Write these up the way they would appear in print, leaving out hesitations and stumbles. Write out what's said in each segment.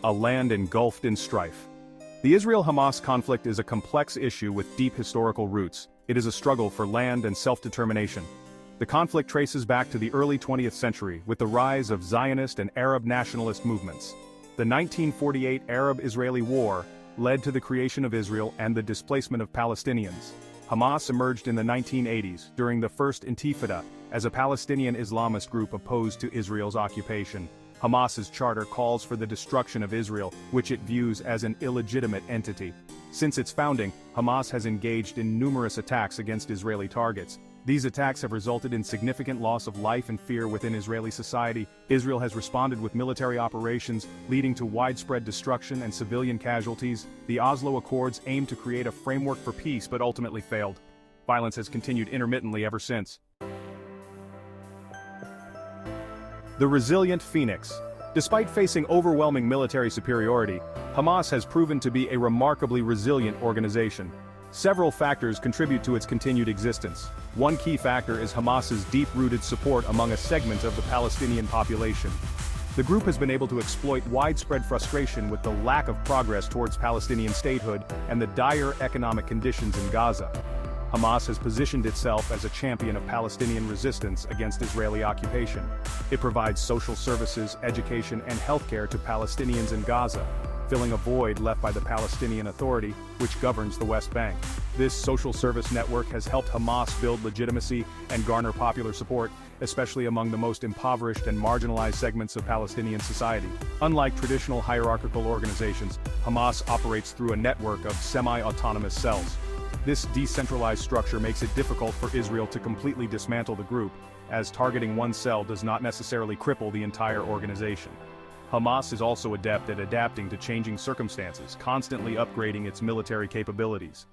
a land engulfed in strife. The Israel-Hamas conflict is a complex issue with deep historical roots. It is a struggle for land and self-determination. The conflict traces back to the early 20th century with the rise of Zionist and Arab nationalist movements. The 1948 Arab-Israeli War led to the creation of Israel and the displacement of Palestinians. Hamas emerged in the 1980s during the First Intifada as a Palestinian Islamist group opposed to Israel's occupation. Hamas's charter calls for the destruction of Israel, which it views as an illegitimate entity. Since its founding, Hamas has engaged in numerous attacks against Israeli targets. These attacks have resulted in significant loss of life and fear within Israeli society. Israel has responded with military operations, leading to widespread destruction and civilian casualties. The Oslo Accords aimed to create a framework for peace but ultimately failed. Violence has continued intermittently ever since. The resilient phoenix. Despite facing overwhelming military superiority, Hamas has proven to be a remarkably resilient organization. Several factors contribute to its continued existence. One key factor is Hamas's deep-rooted support among a segment of the Palestinian population. The group has been able to exploit widespread frustration with the lack of progress towards Palestinian statehood and the dire economic conditions in Gaza. Hamas has positioned itself as a champion of Palestinian resistance against Israeli occupation. It provides social services, education, and healthcare to Palestinians in Gaza, filling a void left by the Palestinian Authority, which governs the West Bank. This social service network has helped Hamas build legitimacy and garner popular support, especially among the most impoverished and marginalized segments of Palestinian society. Unlike traditional hierarchical organizations, Hamas operates through a network of semi-autonomous cells. This decentralized structure makes it difficult for Israel to completely dismantle the group, as targeting one cell does not necessarily cripple the entire organization. Hamas is also adept at adapting to changing circumstances, constantly upgrading its military capabilities.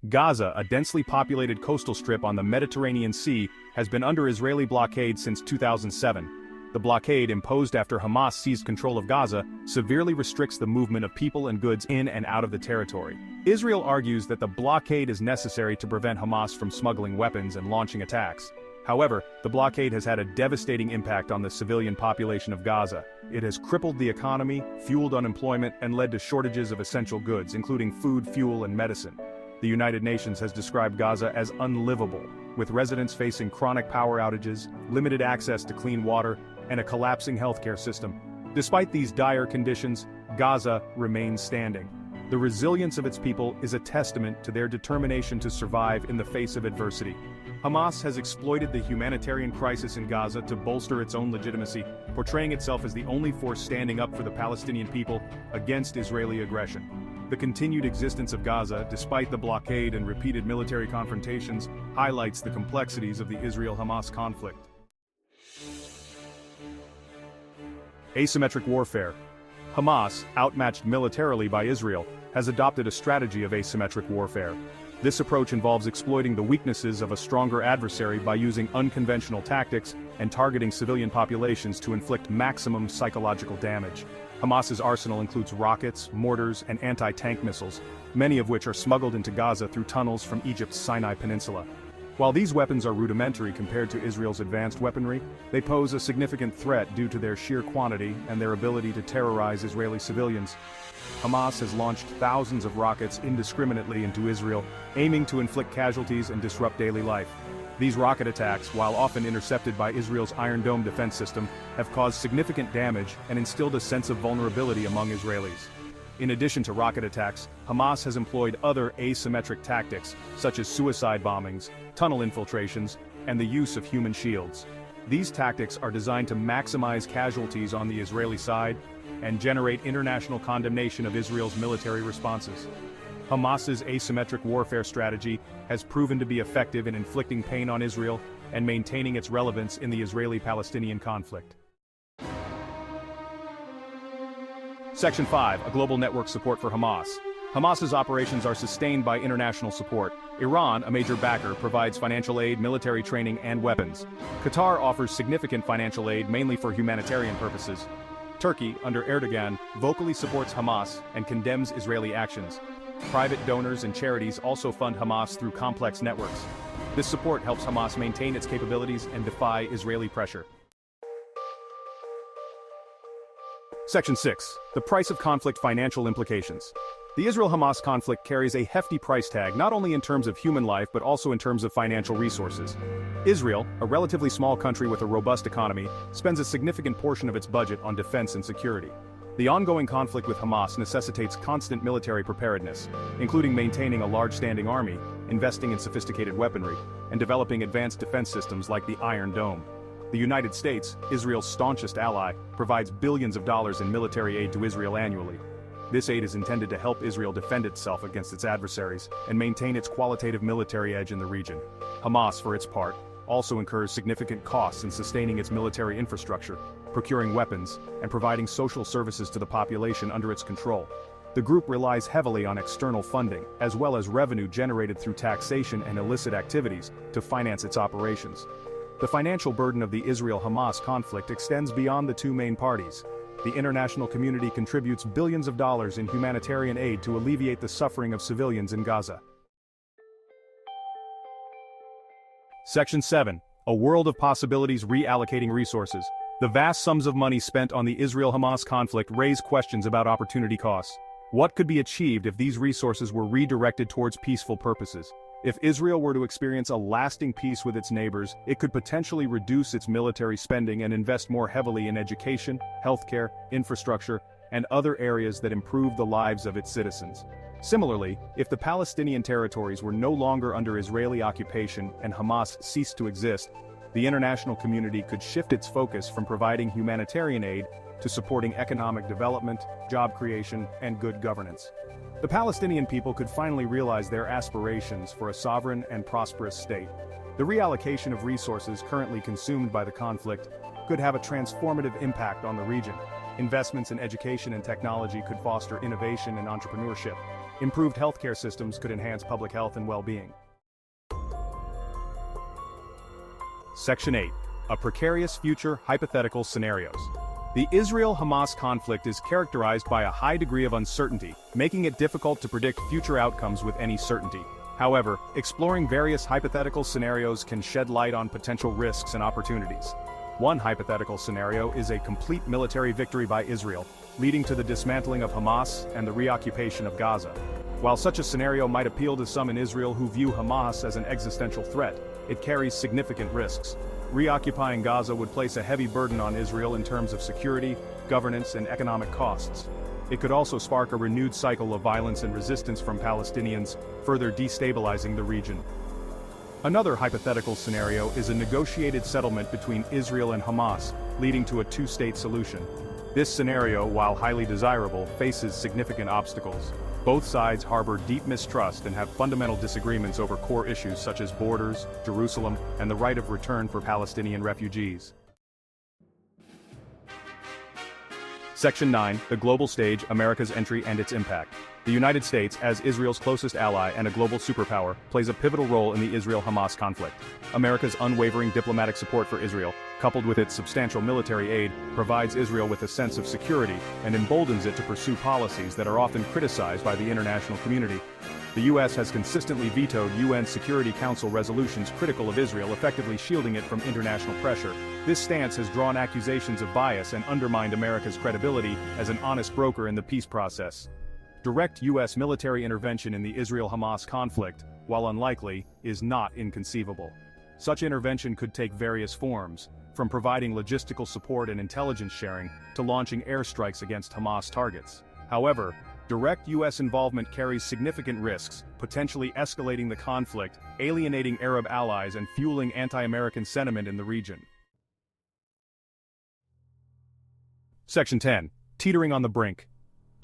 Gaza, a densely populated coastal strip on the Mediterranean Sea, has been under Israeli blockade since 2007. The blockade imposed after Hamas seized control of Gaza severely restricts the movement of people and goods in and out of the territory. Israel argues that the blockade is necessary to prevent Hamas from smuggling weapons and launching attacks. However, the blockade has had a devastating impact on the civilian population of Gaza. It has crippled the economy, fueled unemployment, and led to shortages of essential goods, including food, fuel, and medicine. The United Nations has described Gaza as unlivable, with residents facing chronic power outages, limited access to clean water, and a collapsing healthcare system. Despite these dire conditions, Gaza remains standing. The resilience of its people is a testament to their determination to survive in the face of adversity. Hamas has exploited the humanitarian crisis in Gaza to bolster its own legitimacy, portraying itself as the only force standing up for the Palestinian people against Israeli aggression. The continued existence of Gaza, despite the blockade and repeated military confrontations, highlights the complexities of the Israel-Hamas conflict. Asymmetric warfare. Hamas, outmatched militarily by Israel, has adopted a strategy of asymmetric warfare. This approach involves exploiting the weaknesses of a stronger adversary by using unconventional tactics and targeting civilian populations to inflict maximum psychological damage. Hamas's arsenal includes rockets, mortars, and anti-tank missiles, many of which are smuggled into Gaza through tunnels from Egypt's Sinai Peninsula. While these weapons are rudimentary compared to Israel's advanced weaponry, they pose a significant threat due to their sheer quantity and their ability to terrorize Israeli civilians. Hamas has launched thousands of rockets indiscriminately into Israel, aiming to inflict casualties and disrupt daily life. These rocket attacks, while often intercepted by Israel's Iron Dome defense system, have caused significant damage and instilled a sense of vulnerability among Israelis. In addition to rocket attacks, Hamas has employed other asymmetric tactics, such as suicide bombings, tunnel infiltrations, and the use of human shields. These tactics are designed to maximize casualties on the Israeli side and generate international condemnation of Israel's military responses. Hamas's asymmetric warfare strategy has proven to be effective in inflicting pain on Israel and maintaining its relevance in the Israeli-Palestinian conflict. Section 5, a global network support for Hamas. Hamas's operations are sustained by international support. Iran, a major backer, provides financial aid, military training, and weapons. Qatar offers significant financial aid mainly for humanitarian purposes. Turkey, under Erdogan, vocally supports Hamas and condemns Israeli actions. Private donors and charities also fund Hamas through complex networks. This support helps Hamas maintain its capabilities and defy Israeli pressure. Section 6. The price of conflict financial implications. The Israel-Hamas conflict carries a hefty price tag not only in terms of human life but also in terms of financial resources. Israel, a relatively small country with a robust economy, spends a significant portion of its budget on defense and security. The ongoing conflict with Hamas necessitates constant military preparedness, including maintaining a large standing army, investing in sophisticated weaponry, and developing advanced defense systems like the Iron Dome. The United States, Israel's staunchest ally, provides billions of dollars in military aid to Israel annually. This aid is intended to help Israel defend itself against its adversaries and maintain its qualitative military edge in the region. Hamas, for its part, also incurs significant costs in sustaining its military infrastructure, procuring weapons, and providing social services to the population under its control. The group relies heavily on external funding, as well as revenue generated through taxation and illicit activities, to finance its operations. The financial burden of the Israel-Hamas conflict extends beyond the two main parties. The international community contributes billions of dollars in humanitarian aid to alleviate the suffering of civilians in Gaza. Section 7. A world of possibilities reallocating resources. The vast sums of money spent on the Israel-Hamas conflict raise questions about opportunity costs. What could be achieved if these resources were redirected towards peaceful purposes? If Israel were to experience a lasting peace with its neighbors, it could potentially reduce its military spending and invest more heavily in education, healthcare, infrastructure, and other areas that improve the lives of its citizens. Similarly, if the Palestinian territories were no longer under Israeli occupation and Hamas ceased to exist, the international community could shift its focus from providing humanitarian aid to supporting economic development, job creation, and good governance. The Palestinian people could finally realize their aspirations for a sovereign and prosperous state. The reallocation of resources currently consumed by the conflict could have a transformative impact on the region. Investments in education and technology could foster innovation and entrepreneurship. Improved healthcare systems could enhance public health and well-being. Section 8. A Precarious Future Hypothetical Scenarios. The Israel-Hamas conflict is characterized by a high degree of uncertainty, making it difficult to predict future outcomes with any certainty. However, exploring various hypothetical scenarios can shed light on potential risks and opportunities. One hypothetical scenario is a complete military victory by Israel, leading to the dismantling of Hamas and the reoccupation of Gaza. While such a scenario might appeal to some in Israel who view Hamas as an existential threat, it carries significant risks. Reoccupying Gaza would place a heavy burden on Israel in terms of security, governance, and economic costs. It could also spark a renewed cycle of violence and resistance from Palestinians, further destabilizing the region. Another hypothetical scenario is a negotiated settlement between Israel and Hamas, leading to a two-state solution. This scenario, while highly desirable, faces significant obstacles. Both sides harbor deep mistrust and have fundamental disagreements over core issues such as borders, Jerusalem, and the right of return for Palestinian refugees. Section 9. The Global Stage, America's Entry and Its Impact. The United States, as Israel's closest ally and a global superpower, plays a pivotal role in the Israel-Hamas conflict. America's unwavering diplomatic support for Israel, coupled with its substantial military aid, provides Israel with a sense of security and emboldens it to pursue policies that are often criticized by the international community. The U.S. has consistently vetoed UN Security Council resolutions critical of Israel, effectively shielding it from international pressure. This stance has drawn accusations of bias and undermined America's credibility as an honest broker in the peace process. Direct U.S. military intervention in the Israel-Hamas conflict, while unlikely, is not inconceivable. Such intervention could take various forms, from providing logistical support and intelligence sharing to launching airstrikes against Hamas targets. However, direct U.S. involvement carries significant risks, potentially escalating the conflict, alienating Arab allies, and fueling anti-American sentiment in the region. Section 10. Teetering on the brink.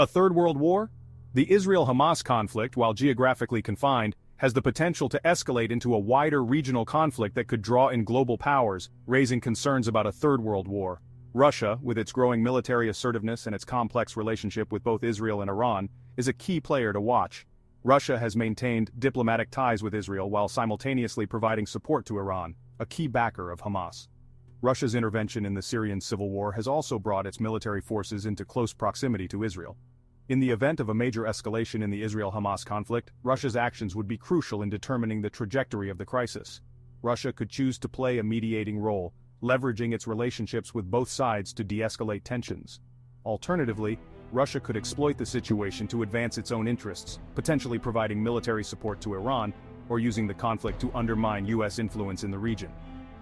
A third world war? The Israel-Hamas conflict, while geographically confined, has the potential to escalate into a wider regional conflict that could draw in global powers, raising concerns about a third world war. Russia, with its growing military assertiveness and its complex relationship with both Israel and Iran, is a key player to watch. Russia has maintained diplomatic ties with Israel while simultaneously providing support to Iran, a key backer of Hamas. Russia's intervention in the Syrian civil war has also brought its military forces into close proximity to Israel. In the event of a major escalation in the Israel-Hamas conflict, Russia's actions would be crucial in determining the trajectory of the crisis. Russia could choose to play a mediating role, leveraging its relationships with both sides to de-escalate tensions. Alternatively, Russia could exploit the situation to advance its own interests, potentially providing military support to Iran, or using the conflict to undermine US influence in the region.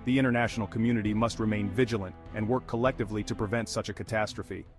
The international community must remain vigilant and work collectively to prevent such a catastrophe.